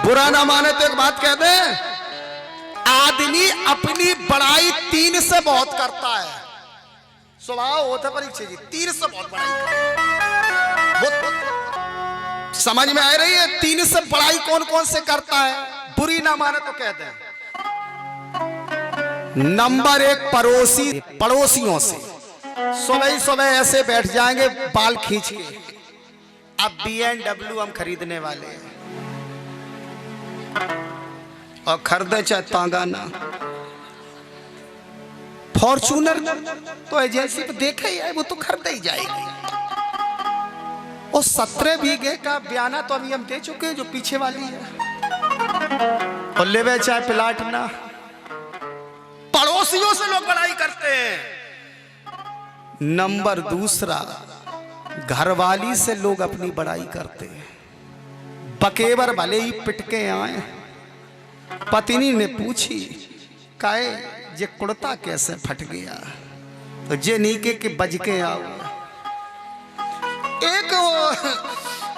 बुरा ना माने तो एक बात कह दे, आदमी अपनी बड़ाई तीन से बहुत करता है। स्वभाव होता परीक्षा जी, तीन से बहुत बड़ाई करता है। समझ में आ रही है? तीन से बड़ाई कौन कौन से करता है? बुरी ना माने तो कह दे। नंबर एक, पड़ोसियों से सुबह सुबह ऐसे बैठ जाएंगे बाल खींच के, अब BMW हम खरीदने वाले हैं, और खरीदे चाहे तांगाना फॉर्चूनर, तो एजेंसी पे देखा ही है, वो तो खरीदा ही जाएगी। और 17 बीघे का बयाना तो अभी हम दे चुके हैं, जो पीछे वाली है, और लेवे चाहे प्लाट ना। पड़ोसियों से लोग बड़ाई करते हैं। नंबर दूसरा, घरवाली से लोग अपनी बड़ाई करते हैं। बकेवर भले ही पिटके आए, पत्नी ने पूछी काहे ये कुर्ता कैसे फट गया, तो जे नीके के बज के आओ। एक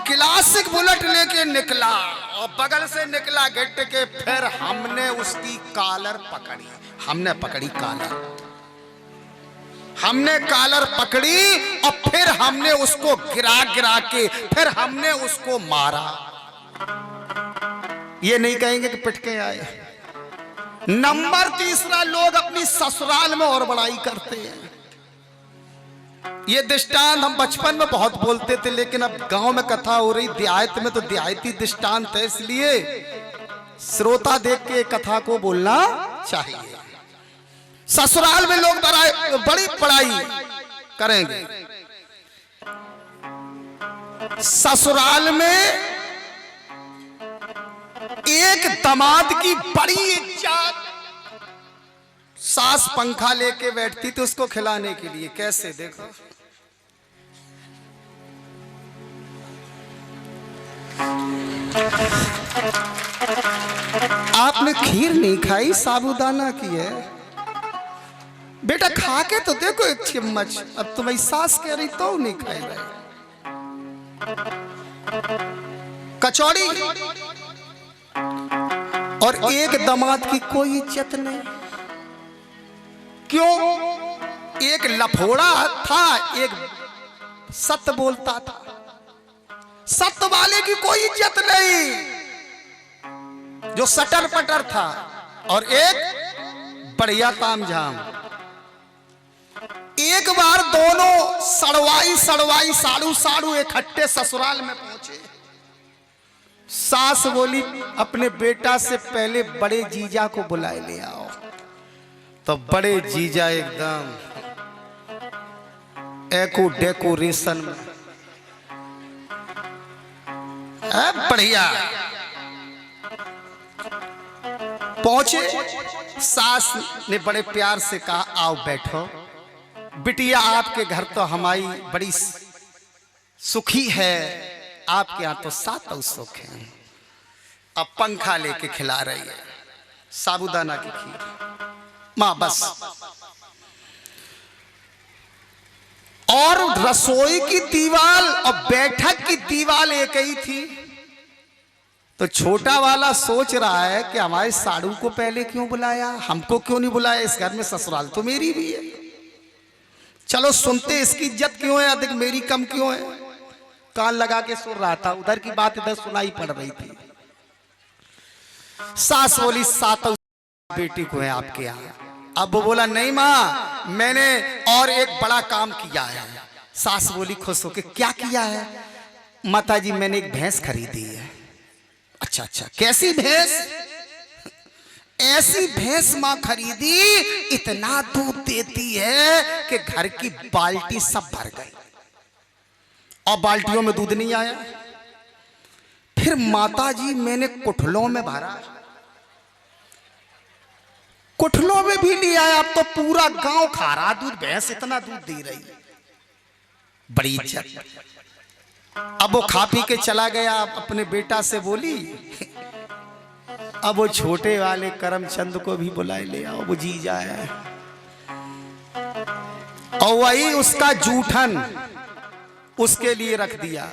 क्लासिक बुलेट लेके निकला और बगल से निकला गिट्ट के, फिर हमने उसकी कॉलर पकड़ी, हमने पकड़ी कॉलर, हमने कॉलर पकड़ी और फिर हमने उसको गिरा गिरा के फिर हमने उसको मारा। ये नहीं कहेंगे कि पिटके आए। नंबर तीसरा, लोग अपनी ससुराल में और बड़ाई करते हैं। ये दृष्टांत हम बचपन में बहुत बोलते थे, लेकिन अब गांव में कथा हो रही, देहात में तो देहाती दृष्टांत है, इसलिए श्रोता देख के कथा को बोलना चाहिए। ससुराल में लोग बड़ी बड़ाई करेंगे। ससुराल में एक दामाद की बड़ी इज्जत, सास पंखा लेके बैठती थी उसको खिलाने के लिए, कैसे देखो। आपने खीर नहीं खाई, साबूदाना की है, बेटा खा के तो देखो एक चम्मच। अब तुम्हारी सास कह रही तो नहीं खाई रहे। कचौड़ी, और एक दामाद की कोई इज्जत नहीं। क्यों? एक लफोड़ा था, एक सत्य बोलता था, सत्य वाले की कोई इज्जत नहीं, जो सटर पटर था, और एक बढ़िया तामझाम। एक बार दोनों सड़वाई साड़ू साड़ू इकट्ठे ससुराल में पहुंचे। सास बोली अपने बेटा से पहले बड़े जीजा को बुलाए ले आओ। तो बड़े जीजा एकदम एको डेकोरेशन में बढ़िया पहुंचे। सास ने बड़े प्यार से कहा आओ बैठो, बिटिया आपके घर तो हमारी बड़ी सुखी है, आपके यहाँ तो सात सुख है। अब पंखा लेके खिला रही है साबूदाना की खीर, माँ बस। और रसोई की दीवार और बैठक की दीवार एक ही थी। तो छोटा वाला सोच रहा है कि हमारे साड़ू को पहले क्यों बुलाया, हमको क्यों नहीं बुलाया, इस घर में ससुराल तो मेरी भी है, चलो सुनते इसकी इज्जत क्यों है अधिक, मेरी कम क्यों है। कान लगा के सुन रहा था, उधर की बात इधर सुनाई पड़ रही थी। सास बोली सातों बेटी को है आपके यहाँ। अब वो बोला नहीं माँ, मैंने और एक बड़ा काम किया है। सास बोली खुश होके क्या किया है? माता जी मैंने एक भैंस खरीदी है। अच्छा अच्छा, कैसी भैंस? ऐसी भैंस माँ खरीदी, इतना दूध देती है कि घर की बाल्टी सब भर गई, और बाल्टियों में दूध नहीं आया। फिर माता जी मैंने कुठलों में भरा, कुठलों में भी नहीं आया। अब तो पूरा गांव खा रहा दूध, भैंस इतना दूध दे रही, बड़ी इज्जत। अब वो खा पी के चला गया। अपने बेटा से बोली अब वो छोटे वाले करमचंद को भी बुलाए ले आओ, वो जीजा है। और वही उसका जूठन उसके लिए रख दिया।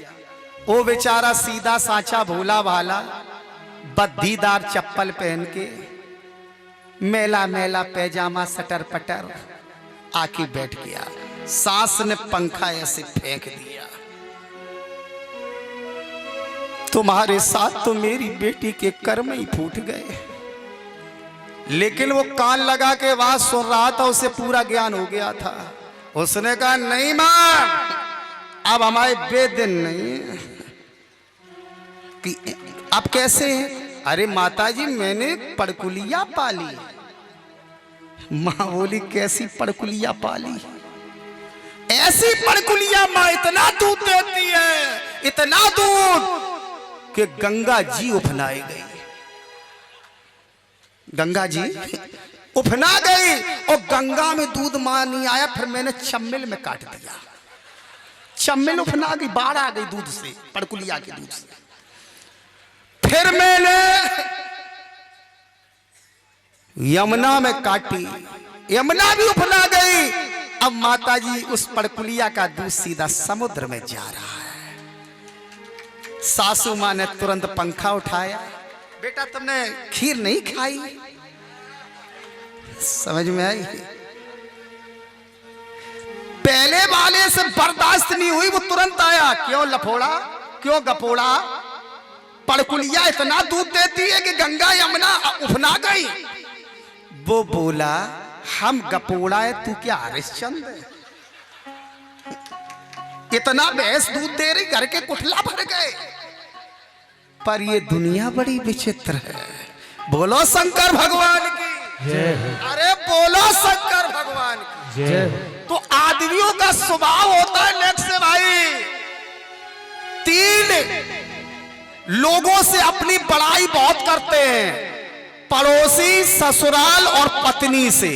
वो बेचारा सीधा साचा भोला भाला बद्दीदार चप्पल पहन के, मेला मेला पैजामा सटर पटर, आके बैठ गया। सास ने पंखा ऐसे फेंक दिया, तुम्हारे साथ तो मेरी बेटी के कर्म ही फूट गए। लेकिन वो कान लगा के आवाज सुन रहा था, उसे पूरा ज्ञान हो गया था। उसने कहा नहीं मां, अब हमारे बेदिन नहीं कि अब कैसे हैं? अरे माताजी मैंने पड़कुलिया पाली। मां बोली कैसी पड़कुलिया पाली? ऐसी पड़कुलिया मां इतना दूध देती है, इतना दूध कि गंगा जी उफनाई गई। गंगा जी उफना गई और गंगा में दूध मां नहीं आया। फिर मैंने चम्मिल में काट दिया, चम्मिल उफना गई, बाढ़ आ गई दूध से, पड़कुलिया के दूध से। फिर मैंने यमुना में काटी, यमुना भी उफना गई। अब माताजी उस पड़कुलिया का दूध सीधा समुद्र में जा रहा है। सासू मां ने तुरंत पंखा उठाया, बेटा तुमने खीर नहीं खाई? समझ में आई? पहले वाले से बर्दाश्त नहीं हुई, वो तुरंत आया, क्यों लफोड़ा, क्यों गपोड़ा? पड़कुलिया इतना दूध देती है कि गंगा यमुना उफना गई। वो बोला हम गपोड़ा है, तू क्या हरिश्चंद्र है? इतना भैंस दूध दे रही, घर के कुठला भर गए। पर ये दुनिया बड़ी विचित्र है। बोलो शंकर भगवान की जय। अरे बोलो शंकर भगवान की जय। तो आदमियों का स्वभाव होता है नेक्स्ट से भाई, तीन लोगों से अपनी बड़ाई बहुत करते हैं, पड़ोसी, ससुराल और पत्नी से।